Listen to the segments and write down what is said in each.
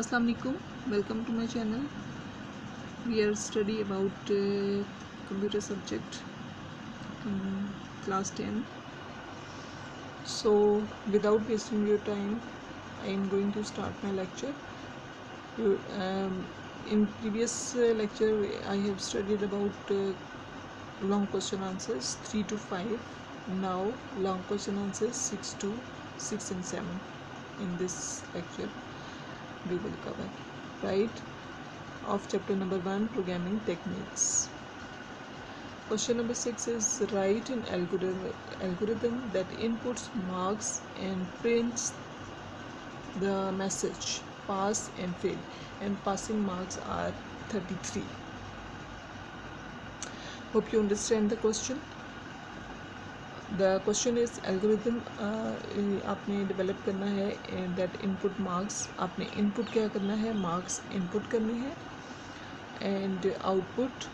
Assalamu alaikum. Welcome to my channel. We are study about computer subject in class 10. So without wasting your time, I am going to start my lecture. In previous lecture I have studied about long question answers 3 to 5. Now long question answers 6 and 7. In this lecture we will cover, right, of chapter number 1, programming techniques. Question number 6 is write an algorithm that inputs marks and prints the message pass and fail, and passing marks are 33. Hope you understand the question. The question is algorithm आपने develop करना है that input marks, आपने input क्या करना है, marks input करनी है and output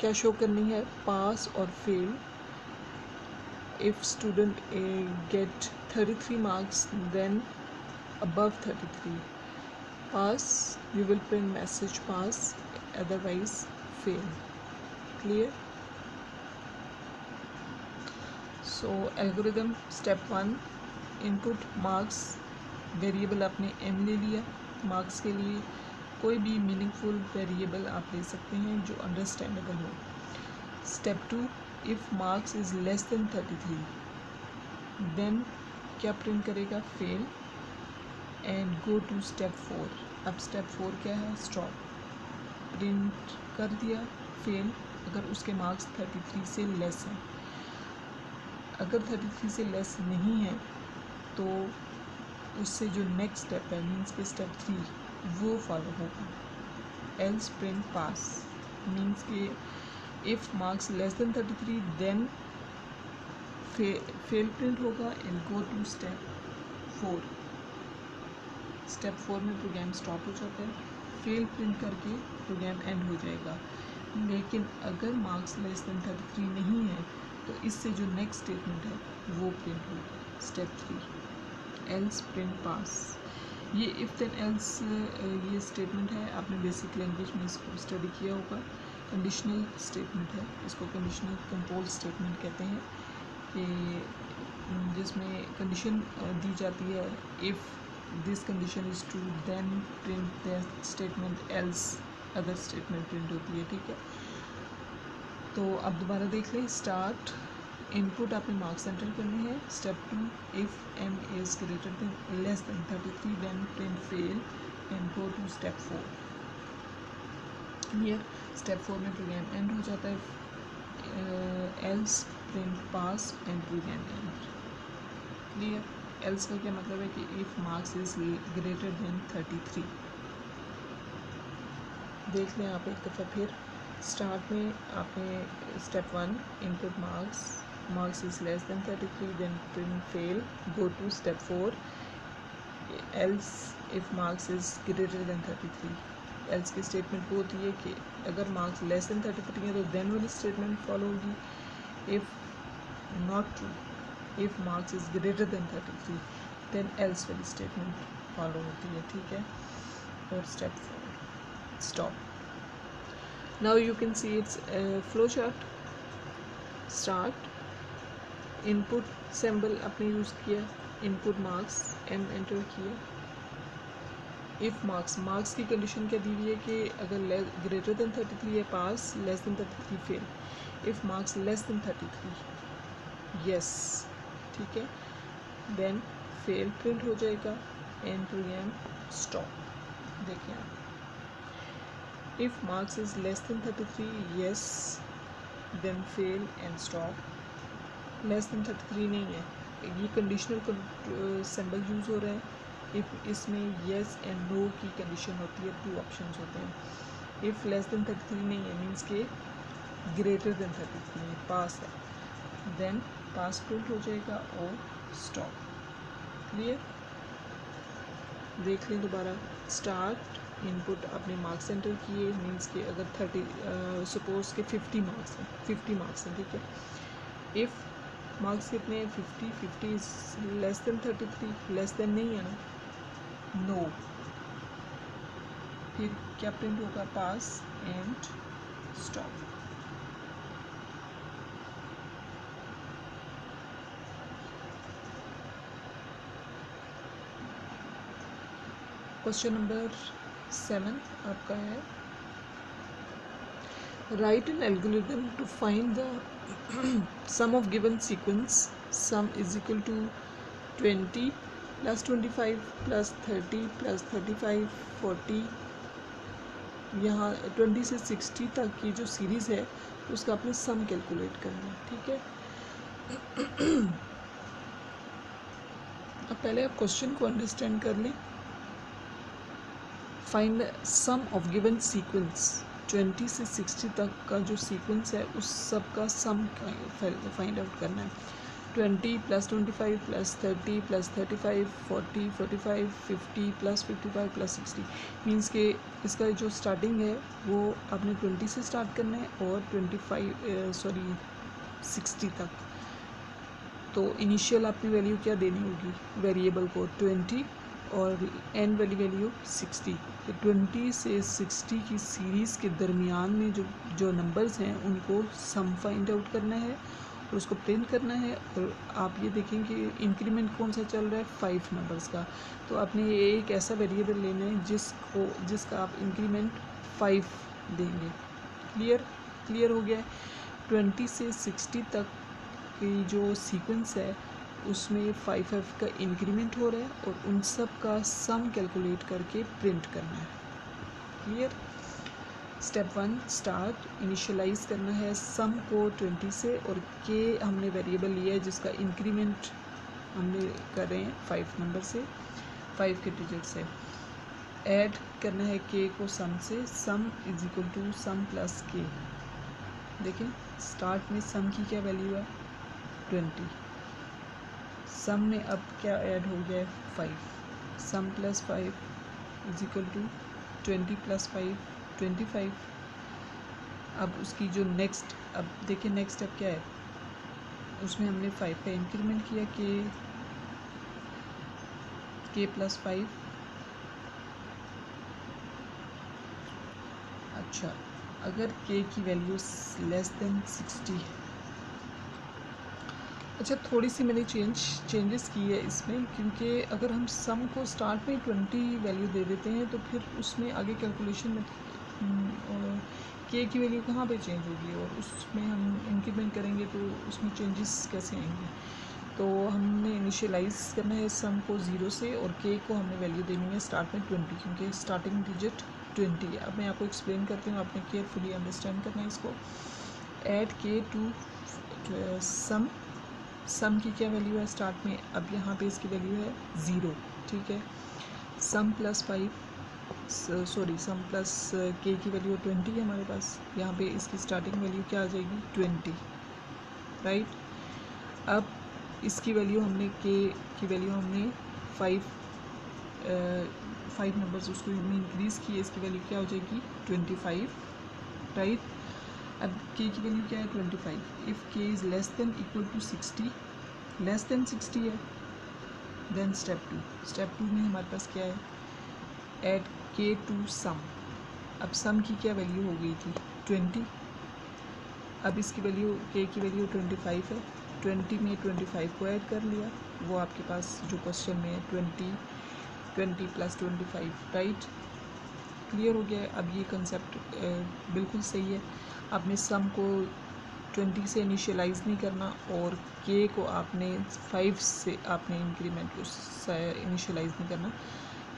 क्या शो करनी है, पास और fail. If student get 33 marks then above 33 pass, you will print message pass, otherwise fail. Clear? So algorithm step 1, input marks. Variable आपने m ले लिया. मार्क्स के लिए कोई भी मीनिंगफुल वेरिएबल आप ले सकते हैं जो अंडरस्टैंडेबल हो. Step 2, if marks is less than 33 then क्या प्रिंट करेगा, fail. And go to step 4. अब स्टेप 4 क्या है, स्टॉप. प्रिंट कर दिया फेल अगर उसके मार्क्स 33 से लेस हैं. अगर 33 से लेस नहीं है तो उससे जो नेक्स्ट स्टेप है मीन्स के स्टेप 3 वो फॉलो होगा. एल्स प्रिंट पास मीन्स के if marks less than 33 then fail print होगा and go to step 4. Step 4 में प्रोग्राम स्टॉप हो जाता है. फेल प्रिंट करके प्रोग्राम एंड हो जाएगा. लेकिन अगर मार्क्स लेस देन 33 नहीं है तो इससे जो नेक्स्ट स्टेटमेंट है वो प्रिंट होगा. स्टेप 3 एल्स प्रिंट पास. ये इफ़ देन एल्स ये स्टेटमेंट है, आपने बेसिक लैंग्वेज में इसको स्टडी किया होगा. कंडीशनल स्टेटमेंट है, इसको कंडीशनल कंट्रोल स्टेटमेंट कहते हैं, कि जिसमें कंडीशन दी जाती है. If this condition is true then print that statement, else other statement print होती है. ठीक है, तो अब दोबारा देख लें. स्टार्ट. इनपुट आपने मार्क्स एंटर करने हैं. Step 2, if M is greater than less than 33 then print fail and go to step 4. Clear? Step 4 में प्रोग्राम एंड हो जाता है. Else print pass and program end. Clear? Else का क्या मतलब है कि if marks is greater than 33. देख लें आप एक दफ़ा फिर. स्टार्ट में आपने step 1 input marks is less than 33 then print fail. Go to step 4 else if marks is greater than 33. Else की स्टेटमेंट वो होती है कि अगर मार्क्स लेस देन 33 है तो देन वाली स्टेटमेंट फॉलो होगी. If not true, if marks is greater than 33 then else वाली स्टेटमेंट फॉलो होती है. ठीक है, और step 4 stop. Now you can see its flow chart. Start. Input symbol आपने यूज़ किया. Input marks m एंटर किया. If मार्क्स की कंडीशन क्या दी हुई है कि अगर ग्रेटर देन 33 है pass, less than 33 fail. If marks less than 33 yes, ठीक है, देन फेल प्रिंट हो जाएगा एंड प्रोग्राम स्टॉप. देखिए आप, if marks is less than 33 yes then fail and stop. Less than 33 नहीं है, ये कंडीशनल सिंबल यूज़ हो रहा है. इफ़ इसमें येस एंड नो की कंडीशन होती है, 2 ऑप्शंस होते हैं. इफ़ लेस देन 33 नहीं है मीन्स के ग्रेटर देन 33 है, पास है, देन पास प्रिंट हो जाएगा और स्टॉप. क्लियर? देख लें दोबारा. स्टार्ट. इनपुट आपने मार्क्स एंटर किए मीन्स के अगर 30 सपोज के 50 मार्क्स हैं, ठीक है. इफ़ मार्क्स कितने हैं, 50 is less than 33, less than नहीं है ना, नो. फिर क्या प्रिंट होगा, pass and stop. Question number 7 आपका है, write an algorithm to find the sum of given sequence, sum is equal to 20 plus 25 plus 30 plus 35 40, यहाँ 20 से 60 तक की जो सीरीज़ है उसका आपने सम कैलकुलेट करना है, ठीक है। अब पहले आप क्वेश्चन को अंडरस्टैंड कर लें। Find sum of given sequence, 20 से 60 तक का जो सीक्वेंस है उस सब का सम फाइंड आउट करना है। 20 plus 25 plus 30 plus 35 40 45 50 plus 55 plus 60 means के इसका जो स्टार्टिंग है वो आपने 20 से स्टार्ट करना है और 60 तक। तो इनिशियल आपने वैल्यू क्या देनी होगी, वेरिएबल को 20 और एंड वाली वैल्यू 60। तो 20 से 60 की सीरीज़ के दरमियान में जो नंबर्स हैं उनको सम फाइंड आउट करना है और उसको प्रिंट करना है। और आप ये देखें कि इंक्रीमेंट कौन सा चल रहा है, 5 नंबर्स का। तो आपने ये एक ऐसा वेरिएबल लेना है जिसका आप इंक्रीमेंट 5 देंगे। क्लियर हो गया है। 20 से 60 तक की जो सीक्वेंस है उसमें 5 का इंक्रीमेंट हो रहा है और उन सब का सम कैलकुलेट करके प्रिंट करना है। क्लियर। स्टेप 1 स्टार्ट, इनिशियलाइज करना है सम को 20 से और के हमने वेरिएबल लिया है जिसका इंक्रीमेंट हमने कर रहे हैं 5 नंबर से, 5 के डिजिट से। ऐड करना है के को सम से, sum is equal to sum plus k. देखें स्टार्ट में सम की क्या वैल्यू है 20, सम में अब क्या ऐड हो गया है 5, sum plus 5 is equal to 20 plus 5 25। अब उसकी जो नेक्स्ट, अब देखिए नेक्स्ट स्टेप क्या है, उसमें हमने 5 का इंक्रीमेंट किया के प्लस 5। अच्छा, अगर के की वैल्यू लेस देन 60 है, अच्छा थोड़ी सी मैंने चेंजेस की है इसमें, क्योंकि अगर हम सम को स्टार्ट में 20 वैल्यू दे देते हैं तो फिर उसमें आगे कैलकुलेशन में के की वैल्यू कहाँ पे चेंज होगी और उसमें हम इंक्रीमेंट करेंगे तो उसमें चेंजेस कैसे आएंगे। तो हमने इनिशियलाइज करना है सम को 0 से और के को हमने वैल्यू देनी है स्टार्ट में 20, क्योंकि स्टार्टिंग डिजिट 20 है। अब मैं आपको एक्सप्लेन करती हूँ, आपने केयरफुली अंडरस्टैंड करना है इसको। ऐड के टू सम की क्या वैल्यू है स्टार्ट में, अब यहाँ पे इसकी वैल्यू है 0, ठीक है। सम प्लस सम प्लस के की वैल्यू 20 है हमारे पास, यहाँ पे इसकी स्टार्टिंग वैल्यू क्या आ जाएगी 20, राइट। अब इसकी वैल्यू हमने के की वैल्यू हमने 5 नंबर्स उसको हमने इंक्रीज़ की है, इसकी वैल्यू क्या हो जाएगी 25, राइट। अब के की वैल्यू क्या है 25। If k is less than equal to 60, less than 60 है, देन स्टेप 2 में हमारे पास क्या है, ऐड के टू सम। अब सम की क्या वैल्यू हो गई थी 20, अब इसकी वैल्यू के की वैल्यू 25 है, 20 में 25 को ऐड कर लिया, वो आपके पास जो क्वेश्चन में है 20 प्लस 25, राइट। क्लियर हो गया है। अब ये कंसेप्ट बिल्कुल सही है, आपने सम को 20 से इनिशियलाइज़ नहीं करना और के को आपने 5 से आपने इंक्रीमेंट उससे इनिशियलाइज़ नहीं करना।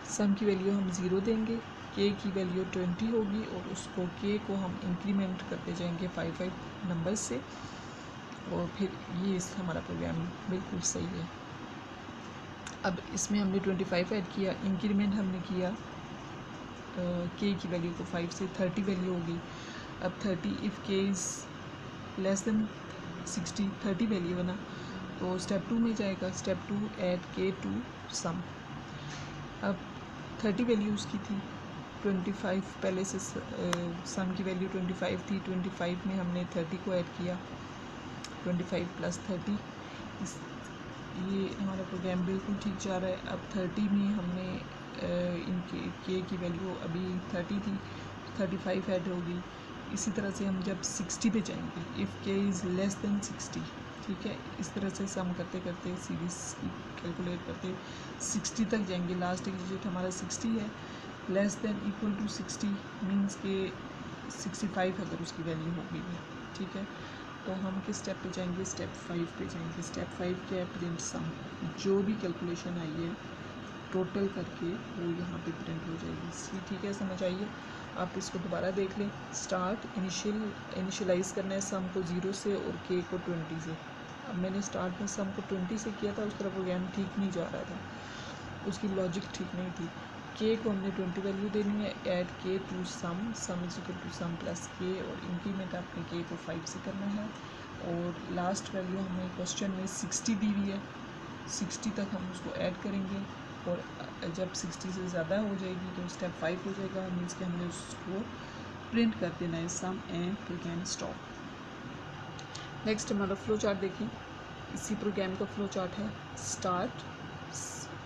सम की वैल्यू हम 0 देंगे, के की वैल्यू 20 होगी और उसको के को हम इंक्रीमेंट करते जाएंगे 5 नंबर से, और फिर ये हमारा प्रोग्राम बिल्कुल सही है। अब इसमें हमने 25 ऐड किया, इंक्रीमेंट हमने किया के की वैल्यू को 5 से, 30 वैल्यू होगी। अब 30 if k is less than 60, 30 value है ना, तो स्टेप 2 में जाएगा। स्टेप 2 ऐड के टू सम। अब 30 वैल्यू उसकी थी, 25 पहले से सम की वैल्यू 25 थी, 25 में हमने 30 को ऐड किया, 25 प्लस 30, ये हमारा प्रोग्राम बिल्कुल ठीक जा रहा है। अब 30 में हमने इनके के की वैल्यू अभी 30 थी, 35 ऐड होगी। इसी तरह से हम जब 60 पे जाएंगे, if k is less than 60, ठीक है, इस तरह से सम करते करते सीरीज कैलकुलेट करते 60 तक जाएंगे। लास्ट डिजिट हमारा 60 है। Less than equal to 60 means k 65 अगर उसकी वैल्यू होगी, ठीक है। तो हम किस स्टेप पे जाएंगे? स्टेप 5 पे जाएंगे। स्टेप 5 क्या है? प्रिंट सम। जो भी कैलकुलेशन आई है टोटल करके वो यहाँ पे प्रिंट हो जाएगी। ठीक है, समझ आइए। आप इसको दोबारा देख लें। स्टार्ट इनिशियलाइज करना है सम को 0 से और के को 20 से। अब मैंने स्टार्ट में सम को 20 से किया था, उसका प्रोग्राम ठीक नहीं जा रहा था, उसकी लॉजिक ठीक नहीं थी। के को हमने 20 वैल्यू देनी है। Add k to sum is equal to sum plus k, और इंक्रीमेंट आपने के को 5 से करना है। और लास्ट वैल्यू हमें क्वेश्चन में 60 दी हुई है, 60 तक हम उसको ऐड करेंगे, और जब 60 से ज़्यादा हो जाएगी तो स्टेप 5 हो जाएगा, मीन्स कि हमने उसको प्रिंट कर देना है सम एंड प्रोग्राम स्टॉप। नेक्स्ट हमारा फ्लो चार्ट देखिए। इसी प्रोग्राम का फ्लो चार्ट है। स्टार्ट,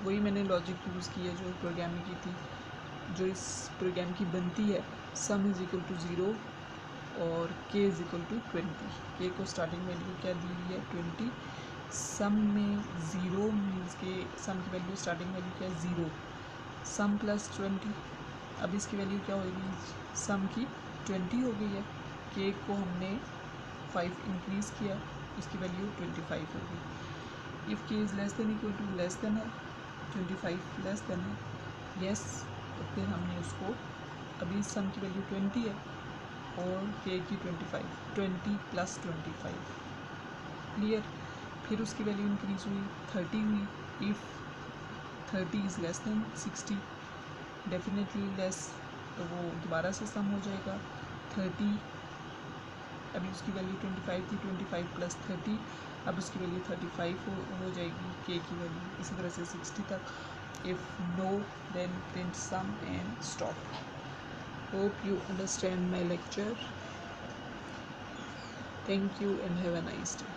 वही मैंने लॉजिक यूज़ की है जो प्रोग्राम में की थी, जो इस प्रोग्राम की बनती है। सम इज इक्वल टू 0 और के इज इक्वल टू 20। के को स्टार्टिंग वैल्यू क्या दी हुई है? 20। सम में 0 मीन्स के सम की वैल्यू स्टार्टिंग वैल्यू क्या है? 0। सम प्लस 20, अब इसकी वैल्यू क्या होगी? सम की 20 हो गई है। के को हमने 5 इंक्रीज़ किया, इसकी वैल्यू 25 होगी। If k is less than equal to, less than है 25, लेस देन है यस, तो फिर हमने उसको, अभी सम की वैल्यू 20 है और के की 25, 20 प्लस 25, क्लियर। फिर उसकी वैल्यू इंक्रीज हुई, 30 हुई। If 30 is less than 60, definitely less, तो वो दोबारा से सम हो जाएगा। 30, अभी उसकी वैल्यू 25 थी, 25 प्लस 30, अब उसकी वैल्यू 35 हो जाएगी के की वैल्यू। इसी तरह से 60 तक। If no, then print sum and stop. Hope you understand my lecture. Thank you and have a nice day.